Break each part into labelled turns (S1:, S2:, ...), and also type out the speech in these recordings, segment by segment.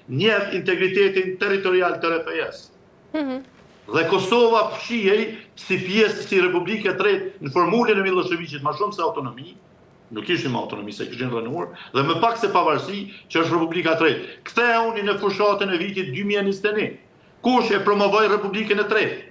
S1: njeh integritetin territorial të RPS. Dhe Kosova fshihej si pjesë si Republikë e Tretë në formulën e Miloševićit më shumë se autonomi, nuk ishim autonomi se kishin rënuar, dhe më pak se pavarësi që është Republika e Tretë. Kthehuni në fushatën e vitit 2021. Kush e promovoi Republikën e Tretë?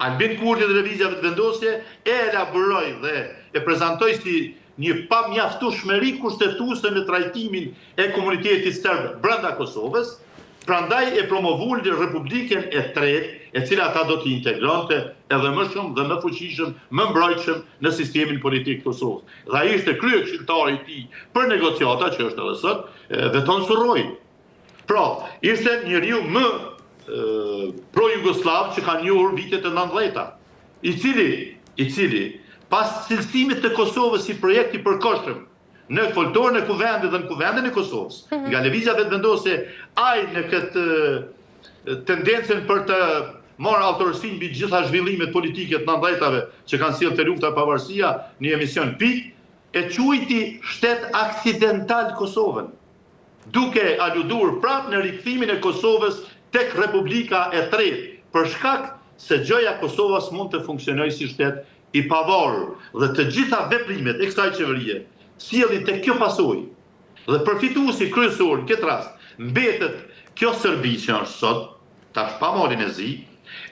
S1: Albin Kurti dhe lëvizja vetëvendosje e elaboroi dhe e prezantoi si një pamjaftueshmëri kushtetuese në trajtimin e komunitetit serb brenda Kosovës, prandaj e promovoi Republikën e Tretë, e cila ata do t'i integronte edhe më shumë dhe më fuqishëm, më mbrojtshëm në sistemin politik të Kosovës. Dhe ai ishte kryekëshilltari i tij për negociata që është edhe sot, Veton Surroi. Pra, ishte njeriu më pro-jugoslav që ka njohur vitet e 90-ta, i cili pas cilësimit të Kosovës si projekt i përkohshëm në foltorën e kuvendit dhe në kuvendin e Kosovës, nga lëvizja vetëvendosje, ai në këtë tendencën për të marrë autorësinë mbi gjitha zhvillimet politike të 90-tave që kanë sjellë te lufta e pavarësia, një emision PIK, e quajti shtet aksidental Kosovën, duke aluduar prapë në rikthimin e Kosovës tek Republika e Tretë, për shkak se gjoja Kosovës mund të funksionojë si shtet i pavarur, dhe të gjitha veprimet e kësaj qeverie sjellin tek kjo pasojë. Dhe përfituesi kryesor në këtë rast mbetet kjo Serbi që është sot, tash pa malin e zi,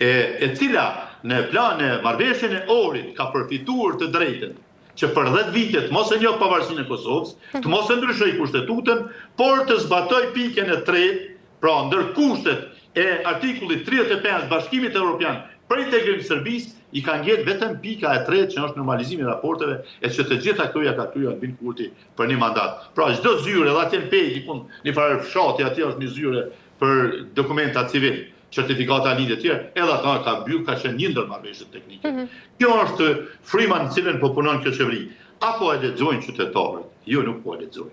S1: e cila në plan e marrëveshjen e Ohrit ka përfituar të drejtën që për 10 vite të mos e njohë pavarësinë e Kosovës, të mos e ndryshojë kushtetutën, por të zbatoj pikën e tretë, pra ndër kushtet e artikullit 35 Bashkimit Evropian për integrim të Serbisë, i ka ngjetë vetëm pika e tretë që është normalizimi i raporteve, e që të gjitha këto ja ka kryer Albin Kurti për një mandat. Pra çdo zyre, edhe atje në Pejë, një farë fshati atje është një zyre për dokumenta civil, certifikata lidhje të tjera, edhe ata ka mbyll, ka qenë një ndër marrëveshjet teknike. Kjo është fryma në cilën po punon kjo qeveri. Apo e lexojnë qytetarët? Jo, nuk po e lexojnë.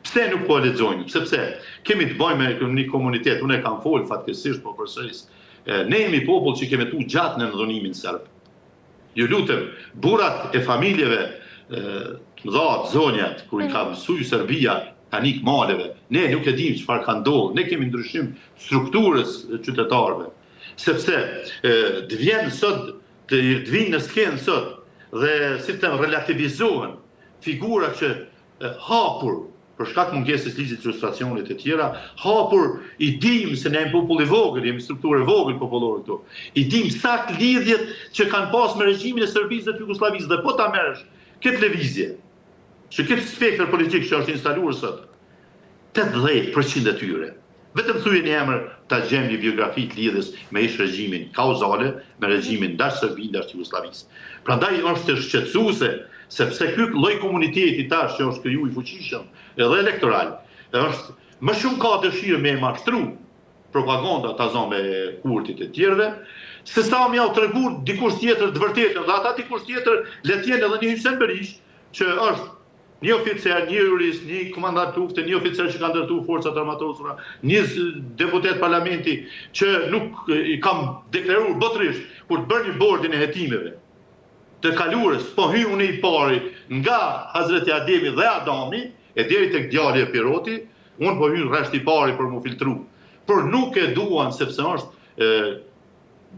S1: Pse nuk po e lexojnë? Sepse kemi të bëjmë me një komunitet, unë e kam folë fatkeqësisht, po përsëris. Ne jemi popull që kemi tu gjatë në ndhonimin serb. Ju lutem, burrat e familjeve të mëdha të zonjat, kur i ka mësuar Serbia, kanë ikë maleve, ne nuk e dimë çfarë ka ndodhur, ne kemi ndryshim strukturës qytetarëve. Sepse të vjen sot, të vinë në skenë sot dhe si të relativizohen figura që hapur për shkak mungesës ligjit të ilustracionit e tjera, hapur i dim se ne jemi popull i vogël, jemi strukturë e vogël popullore këtu. I dim sakt lidhjet që kanë pas me regjimin e Serbisë dhe të Jugosllavisë, dhe po ta merresh këtë lëvizje, që këtë spektër politik që është instaluar sot, 80% e tyre, vetëm thuaj një emër ta gjem një biografi të lidhjes me ish regjimin kauzale, me regjimin ndash Serbisë, ndash Jugosllavisë. Prandaj është shqetësuese, sepse ky lloj komuniteti tash që është kriju i fuqishëm edhe elektoral, është më shumë ka dëshirë me mashtru propaganda ta zonë me Kurtit e tjerëve, se sa më jau treguar dikush tjetër të vërtetën, dhe ata dikush tjetër le të jenë edhe një Hysén Berish, që është një oficer, një jurist, një komandant lufte, një oficer që ka ndërtuar forcat armatosura, një deputet parlamenti që nuk i kam deklaruar botërisht kur të bërë një bordin e hetimeve të kaluarës, po hy unë i pari nga Hazreti Ademi dhe Adami, e deri tek djali e Piroti, unë po hy rresht i pari për mu filtru. Por nuk e duan sepse është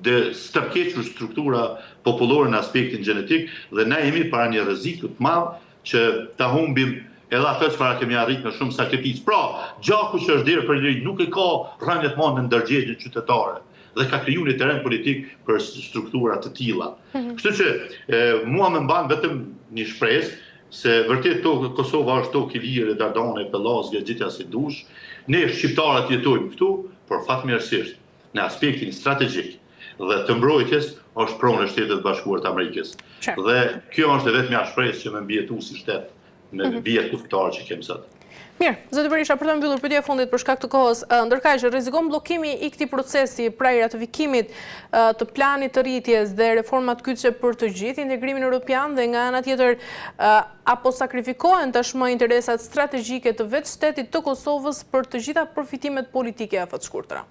S1: dhe stërkequr struktura popullore në aspektin gjenetik, dhe ne jemi para një rreziku të madh që ta humbim edhe ato çfarë kemi arritur me shumë sakrificë. Pra, gjaku që është deri për njëri nuk e ka rënë të madhe në ndërgjegjën qytetare dhe ka kriju një terren politik për struktura të tilla. Kështu që mua më mban vetëm një shpresë se vërtet Kosova është tokë i lirë, Dardane, Pellazgje, gjithja si dush. Ne shqiptarët jetojmë këtu, por fatmirësisht në aspektin strategjik dhe të mbrojtjes është pronë e Shtetet Bashkuara të Amerikës. Dhe kjo është vetëm shpresë që më mbietu si shtet në vjet kufitar që kemi sot.
S2: Mirë, zoti Berisha, për të mbyllur pyetja e fundit për shkak të kohës, ndërkaq rrezikon bllokimi i këtij procesi pra i ratifikimit të planit të rritjes dhe reformat kyçe për të gjithë integrimin evropian, dhe nga ana tjetër apo sakrifikohen tashmë interesat strategjike të vetë shtetit të Kosovës për të gjitha përfitimet politike afërshkurtra?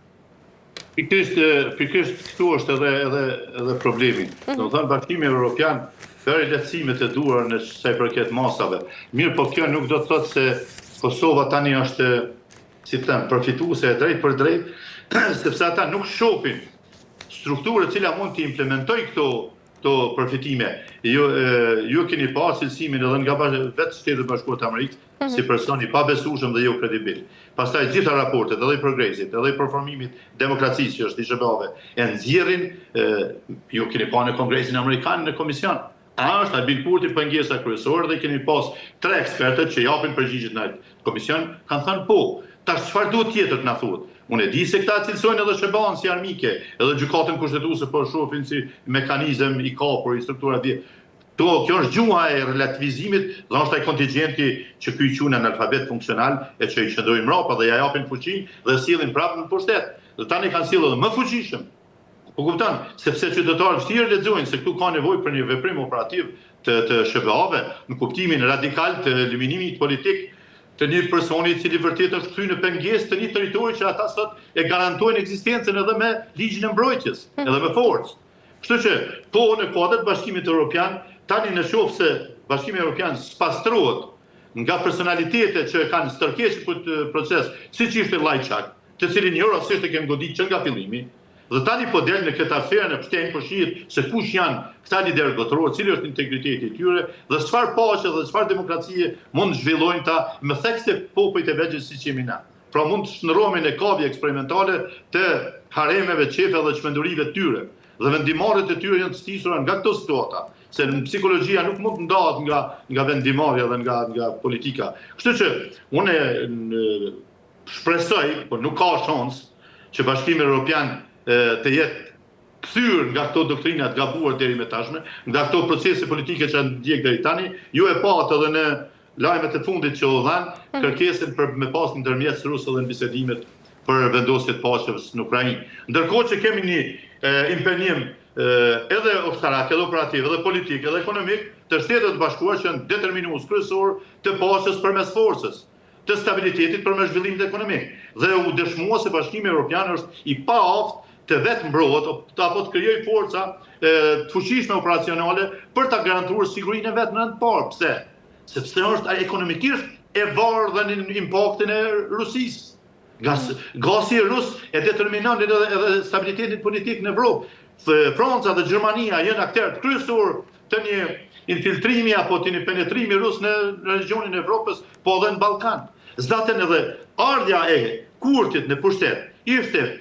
S1: Pikërisht këtu është edhe problemi. Domethënë Bashkimi Evropian bëri lehtësimet e duhura në sa i përket masave. Mirë, po kjo nuk do të thotë se Kosova tani është si të them, përfituese e drejt për drejt, sepse ata nuk shohin strukturë cila mund të implementoj këto përfitime. Ju keni pa cilësimin edhe nga vetë Shtetet Bashkuara të Amerikës, si person i pabesueshëm dhe jo kredibil. Pastaj gjitha raportet, edhe i progresit, edhe i performimit demokracisë që është i shëbave, e nxjerrin, ju keni pa në Kongresin Amerikan në komision. Është Albin Kurti pengesa kryesore dhe keni pas 3 ekspertët që japin përgjigjet në komision, kanë thënë po. Tash çfarë duhet tjetër të na thuhet? Unë e di se këta cilësojnë edhe shëban si armike, edhe gjykatën kushtetuese po shohin si mekanizëm i kapur, i struktura dhe. Kjo është gjuha e relativizimit dhe është ai kontingjenti që ky quhen analfabet funksional e që i qëndrojnë mrapa dhe ja japin fuqi dhe sillin prapë në pushtet. Dhe tani kanë sjellë edhe më fuqishëm. Po kupton, sepse qytetarët vështirë lexojnë se këtu ka nevojë për një veprim operativ të SBA-ve në kuptimin radikal të eliminimit politik të një personi i cili vërtet është kthyer në pengesë të një territori që ata sot e garantojnë ekzistencën edhe me ligjin e mbrojtjes, edhe me forcë. Kështu që po në kuadër të Bashkimit Evropian, tani në qoftë se Bashkimi Evropian spastrohet nga personalitetet që kanë stërkequr këtë proces, siç ishte Lajçak, të cilin Eurosisht e kemi goditur që nga fillimi. Dhe tani po del në këtë aferë në pështenjë po shihet se kush janë këta liderë botëror, cili është integriteti i tyre dhe çfarë paqe dhe çfarë demokracie mund të zhvillojnë ta me thekse popujt e vegjël siç jemi na. Pra mund të shndrohemi në kavje eksperimentale të haremeve, qefe dhe çmendurive të tyre. Dhe vendimarrjet e tyre janë të stisura nga këto situata, se në psikologjia nuk mund të ndahet nga vendimarrja dhe nga politika. Kështu që unë shpresoj, por nuk ka shans që Bashkimi Evropian të jetë kthyer nga këto doktrina të gabuar deri më tashme, nga këto procese politike që janë ndjek deri tani. Ju e pat edhe në lajmet e fundit që u dhanë kërkesën për me pas ndërmjetës rusë dhe në bisedimet për vendosje të paqes në Ukrainë. Ndërkohë që kemi një impendim edhe ushtarak, edhe operativ, edhe politik, edhe ekonomik të Shtetet Bashkuara që janë determinues kryesor të paqes përmes forcës, të stabilitetit përmes zhvillimit ekonomik. Dhe u dëshmua se Bashkimi Evropian është i paaft të vetë mbrohet apo të krijojë forca të fuqishme operacionale për ta garantuar sigurinë e vet në anë të parë. Pse? Sepse është ekonomikisht e varur dhe në impaktin e Rusisë. Gasi rus e determinon edhe stabilitetin politik në Evropë. Franca dhe Gjermania janë aktorë kryesor të një infiltrimi apo të një penetrimi rus në regionin e Evropës, po edhe në Ballkan. Zdaten edhe ardha e Kurtit në pushtet ishte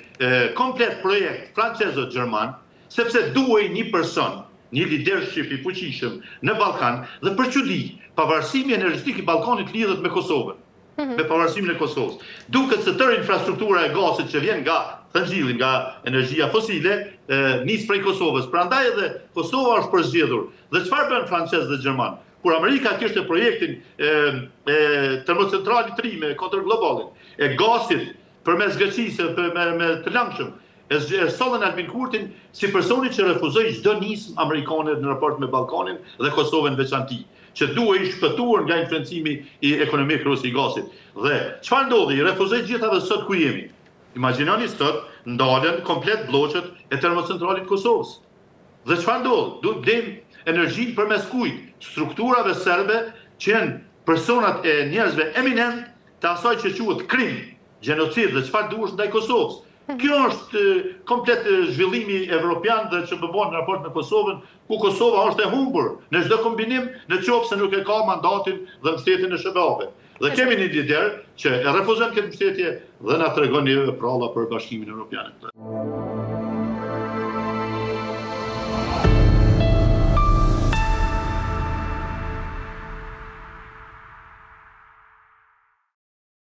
S1: komplet projekt francez-gjerman, sepse duhej një person, një leadership i fuqishëm në Ballkan dhe për çudi, pavarësimi energjetik i Ballkanit lidhet me Kosovën, me pavarësimin e Kosovës. Duket se tërë infrastruktura e gasit që vjen nga thëngjilli, nga energjia fosile, nis prej Kosovës. Prandaj edhe Kosova është përzgjedhur. Dhe çfarë bën francez dhe gjerman? Kur Amerika kishte projektin termocentrali 3 me kontrol globalin, e gasit përmes Greqisë me të langshëm, e sollën Albin Kurtin si personi që refuzoi çdo nismë amerikane në raport me Ballkanin dhe Kosovën veçanti, që duhej shpëtuar nga influencimi i ekonomik rus i gasit. Dhe çfarë ndodhi? Refuzoi gjitha dhe sot ku jemi. Imagjinoni sot ndalen komplet blloqet e termocentralit Kosovës. Dhe çfarë ndodh? Duhet blejmë energjinë përmes kujt? Strukturave serbe që janë personat e njerëzve eminent të asaj që quhet krim, gjenocid dhe çfarë duhesh ndaj Kosovës. Kjo është komplet zhvillimi evropian dhe që bëbon në raport me Kosovën, ku Kosova është e humbur në çdo kombinim, në qoftë se nuk e ka mandatin dhe mbështetjen e SBA-ve. Dhe kemi një lider që e refuzon këtë mbështetje dhe na tregon një pralla për Bashkimin Evropian.